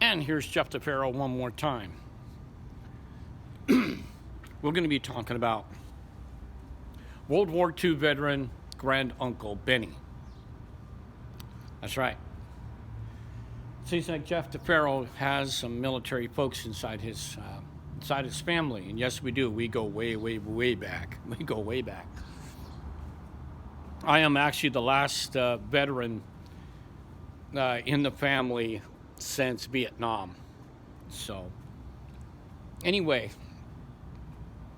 And here's Jeff DeFaro one more time. We're going to be talking about World War II veteran Grand Uncle Benny. That's right. Seems like Jeff DeFaro has some military folks inside his family, and yes, we do. We go way, way, way back. We go way back. I am actually the last veteran in the family since Vietnam. So, anyway,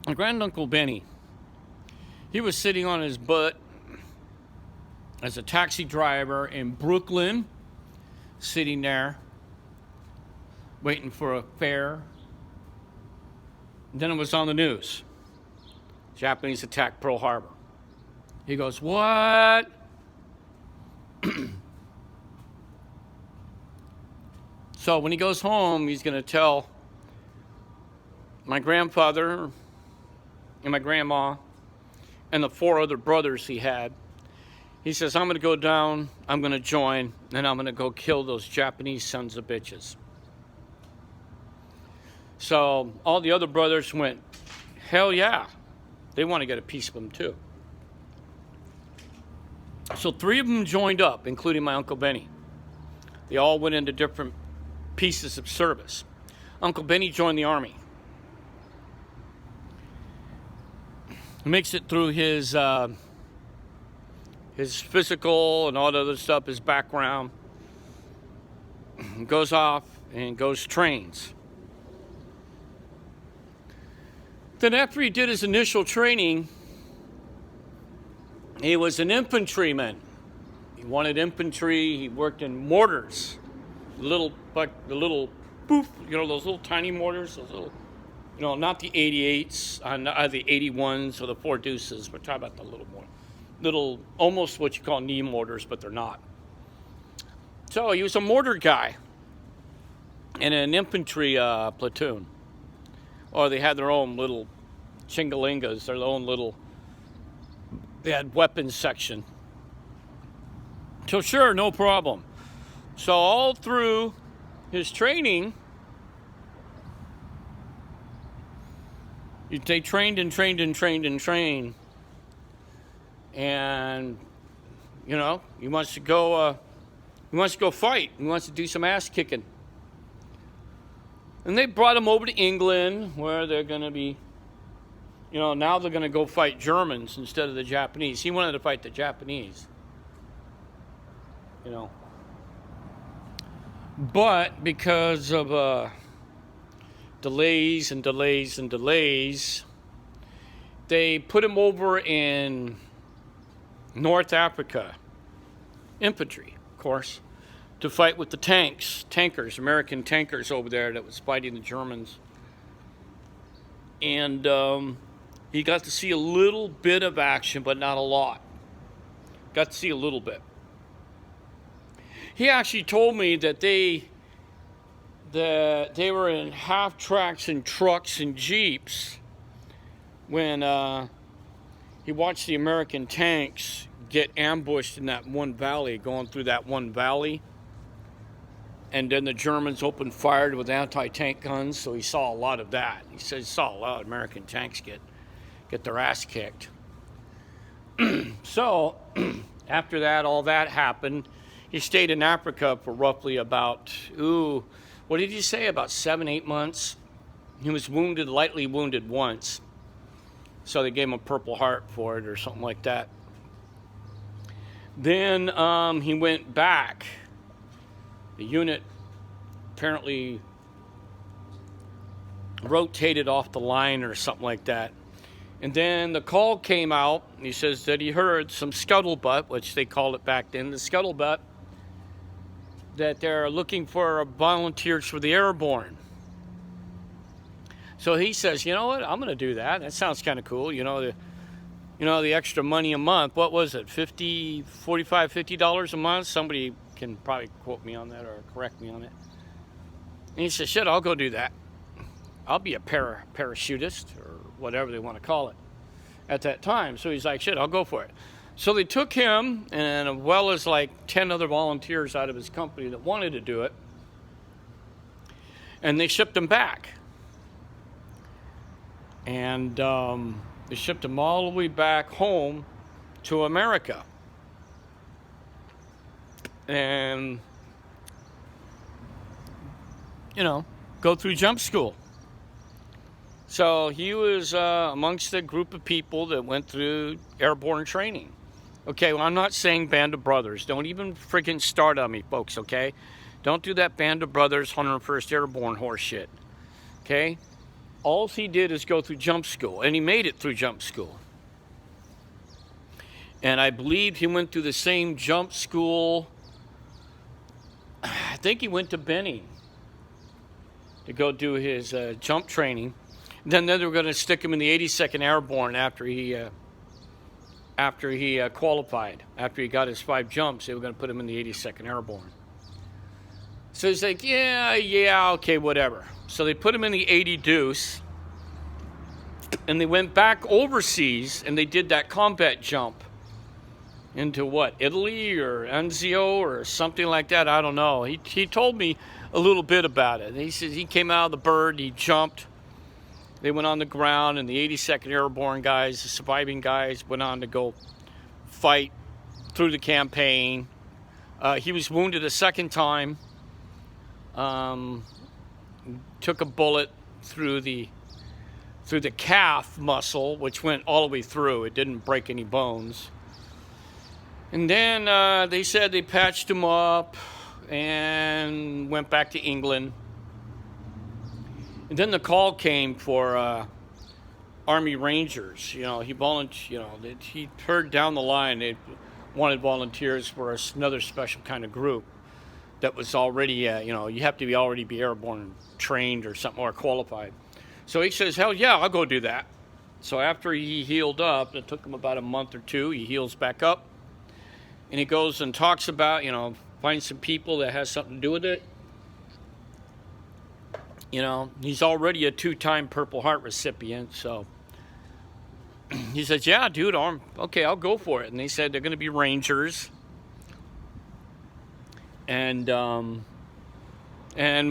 my granduncle Benny, he was sitting on his butt as a taxi driver in Brooklyn, sitting there waiting for a fare. Then it was on the news. Japanese attacked Pearl Harbor. He goes, "What?" So when he goes home, he's going to tell my grandfather and my grandma and the 4 other brothers he had. He says, "I'm going to go down, I'm going to join, and I'm going to go kill those Japanese sons of bitches." So all the other brothers went, hell yeah. They want to get a piece of them too. So 3 of them joined up, including my Uncle Benny. They all went into different pieces of service. Uncle Benny joined the Army. He makes it through his physical and all the other stuff, his background. Goes off and goes trains. Then after he did his initial training, he was an infantryman. He wanted infantry. He worked in mortars, the little poof, those little tiny mortars, those little, not the 88s, the 81s or the 4 deuces. We're talking about the little, almost what you call knee mortars, but they're not. So he was a mortar guy in an infantry platoon. Or they had their own little chingalingas, they had weapons section. So sure, no problem. So all through his training, they trained and trained and trained and trained. And, he wants to go fight. He wants to do some ass kicking. And they brought him over to England, where they're going to be, now they're going to go fight Germans instead of the Japanese. He wanted to fight the Japanese. But because of delays, they put him over in North Africa, infantry, of course, to fight with the tankers, American tankers over there that was fighting the Germans. And he got to see a little bit of action, but not a lot. Got to see a little bit. He actually told me that they were in half-tracks and trucks and jeeps when he watched the American tanks get ambushed in that one valley, going through that one valley. And then the Germans opened fire with anti-tank guns, so he saw a lot of that. He said he saw a lot of American tanks get their ass kicked. So, after that, all that happened, he stayed in Africa for roughly about, what did he say, about 7-8 months? He was lightly wounded once. So they gave him a Purple Heart for it or something like that. Then he went back. The unit apparently rotated off the line or something like that. And then the call came out. He says that he heard some scuttlebutt, which they called it back then, the scuttlebutt, that they're looking for volunteers for the airborne. So he says, you know what, I'm going to do that. That sounds kind of cool. The extra money a month. What was it, $50 a month? Somebody can probably quote me on that or correct me on it. And he said, shit, I'll go do that. I'll be a parachutist or whatever they want to call it at that time. So he's like, shit, I'll go for it. So they took him, and as well as like 10 other volunteers out of his company that wanted to do it. And they shipped him back. And they shipped him all the way back home to America. And, go through jump school. So he was amongst a group of people that went through airborne training. Okay, well, I'm not saying Band of Brothers. Don't even freaking start on me, folks, okay? Don't do that Band of Brothers 101st Airborne horse shit, okay? All he did is go through jump school, and he made it through jump school. And I believe he went through the same jump school. I think he went to Benning to go do his jump training. Then they were going to stick him in the 82nd Airborne after he qualified. After he got his 5 jumps, they were going to put him in the 82nd Airborne. So he's like, yeah, okay, whatever. So they put him in the 80 Deuce, and they went back overseas, and they did that combat jump into what, Italy or Anzio or something like that. I don't know. He told me a little bit about it. He says he came out of the bird, he jumped. They went on the ground, and the 82nd Airborne guys, the surviving guys, went on to go fight through the campaign. He was wounded a second time. Took a bullet through the calf muscle, which went all the way through. It didn't break any bones. And then they said they patched him up and went back to England. And then the call came for Army Rangers. He volunteered. He heard down the line they wanted volunteers for another special kind of group that was already, you have to already be airborne trained or something, or qualified. So he says, hell yeah, I'll go do that. So after he healed up, it took him about a month or two, he heals back up. And he goes and talks about, find some people that has something to do with it. He's already a 2-time Purple Heart recipient, so he says, yeah, dude, okay, I'll go for it. And they said they're going to be Rangers. And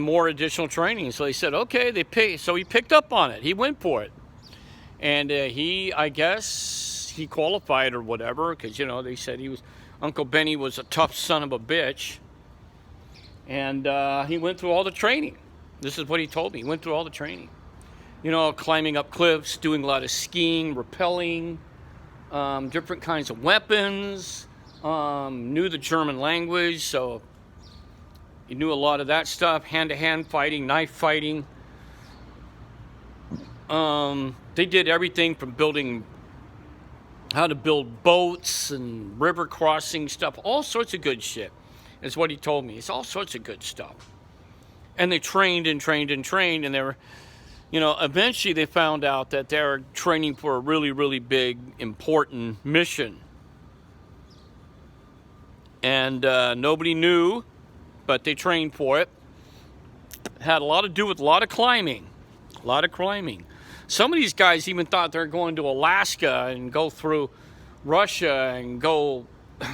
more additional training. So they said, okay, so he picked up on it. He went for it. And I guess he qualified or whatever, because, they said Uncle Benny was a tough son of a bitch. And he went through all the training. This is what he told me. He went through all the training. Climbing up cliffs, doing a lot of skiing, rappelling, different kinds of weapons, knew the German language, so he knew a lot of that stuff, hand-to-hand fighting, knife fighting. They did everything from how to build boats and river crossing stuff, all sorts of good shit, is what he told me. It's all sorts of good stuff. And they trained and trained and trained, and they were, eventually they found out that they were training for a really, really big, important mission. And nobody knew, but they trained for it. Had a lot to do with a lot of climbing. Some of these guys even thought they were going to Alaska and go through Russia and go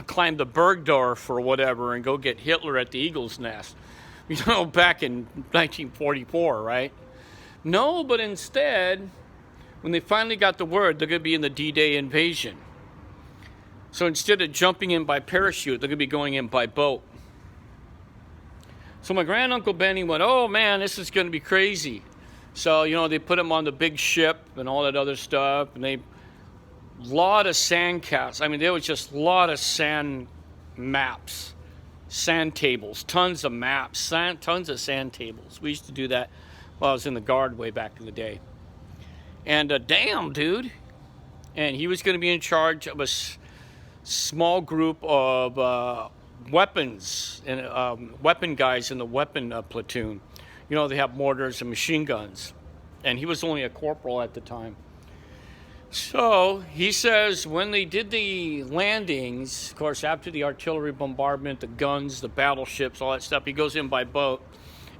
climb the Bergdorf or whatever and go get Hitler at the Eagle's Nest. Back in 1944, right? No, but instead, when they finally got the word, they're going to be in the D-Day invasion. So instead of jumping in by parachute, they're going to be going in by boat. So my granduncle Benny went, oh man, this is going to be crazy. So, they put him on the big ship and all that other stuff, and a lot of sand castles. I mean, there was just a lot of sand maps. Sand tables, tons of maps, tons of sand tables. We used to do that while I was in the Guard way back in the day. And damn, dude. And he was going to be in charge of a small group of weapons and weapon guys in the weapon platoon. They have mortars and machine guns. And he was only a corporal at the time. So he says when they did the landings, of course, after the artillery bombardment, the guns, the battleships, all that stuff, he goes in by boat.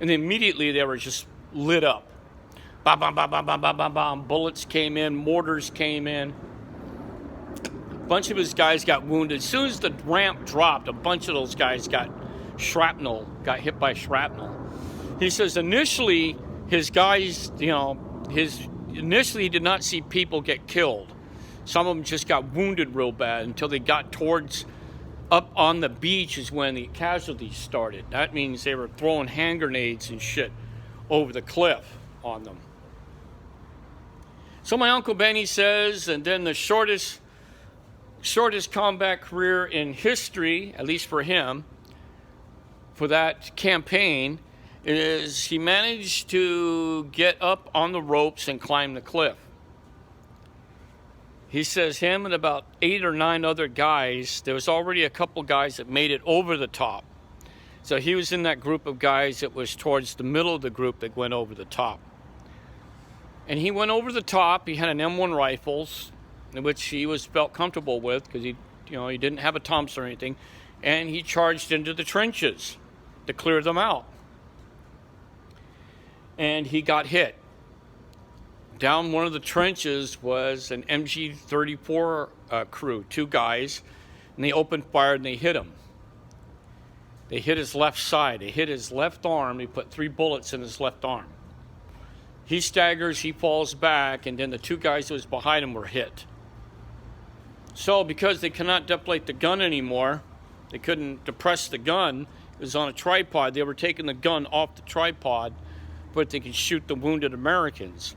And then immediately they were just lit up. Bam, bam, bam, bam, bam, bam, bam, bam. Bullets came in, mortars came in. A bunch of his guys got wounded. As soon as the ramp dropped, a bunch of those guys got hit by shrapnel. He says initially his guys, initially he did not see people get killed. Some of them just got wounded real bad until they got towards up on the beach is when the casualties started. That means they were throwing hand grenades and shit over the cliff on them. So my Uncle Benny says, and then the shortest combat career in history, at least for him, for that campaign, is he managed to get up on the ropes and climb the cliff. He says him and about 8 or 9 other guys, there was already a couple guys that made it over the top. So he was in that group of guys that was towards the middle of the group that went over the top. And he went over the top. He had an M1 rifles, which he felt comfortable with because he didn't have a Thompson or anything. And he charged into the trenches to clear them out. And he got hit. Down one of the trenches was an MG-34 crew, 2 guys, and they opened fire and they hit him. They hit his left side. They hit his left arm. They put 3 bullets in his left arm. He staggers, he falls back, and then the 2 guys that was behind him were hit. So because they cannot deflate the gun anymore, they couldn't depress the gun, it was on a tripod, they were taking the gun off the tripod but they could shoot the wounded Americans.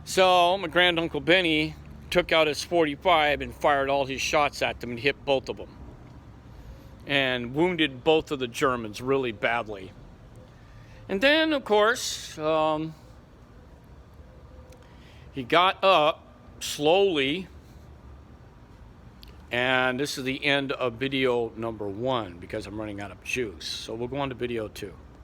So my granduncle Benny took out his .45 and fired all his shots at them and hit both of them. And wounded both of the Germans really badly. And then, of course, he got up slowly, and this is the end of video number 1 because I'm running out of juice. So we'll go on to video 2.